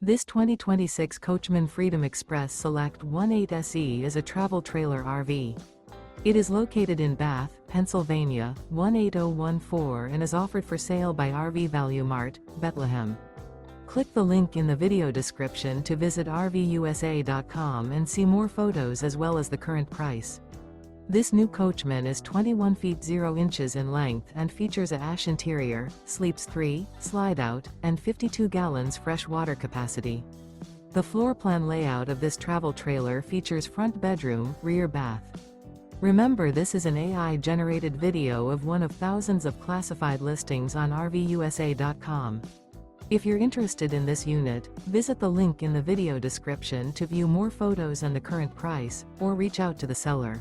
This 2026 Coachmen Freedom Express Select 18 SE is a travel trailer RV. It is located in Bath, Pennsylvania, 18014 and is offered for sale by RV Value Mart, Behtlehem. Click the link in the video description to visit RVUSA.com and see more photos as well as the current price. This new Coachmen is 21 feet 0 inches in length and features a ash interior, sleeps 3, slide-out, and 52 gallons fresh water capacity. The floor plan layout of this travel trailer features front bedroom, rear bath. Remember, this is an AI-generated video of one of thousands of classified listings on RVUSA.com. If you're interested in this unit, visit the link in the video description to view more photos and the current price, or reach out to the seller.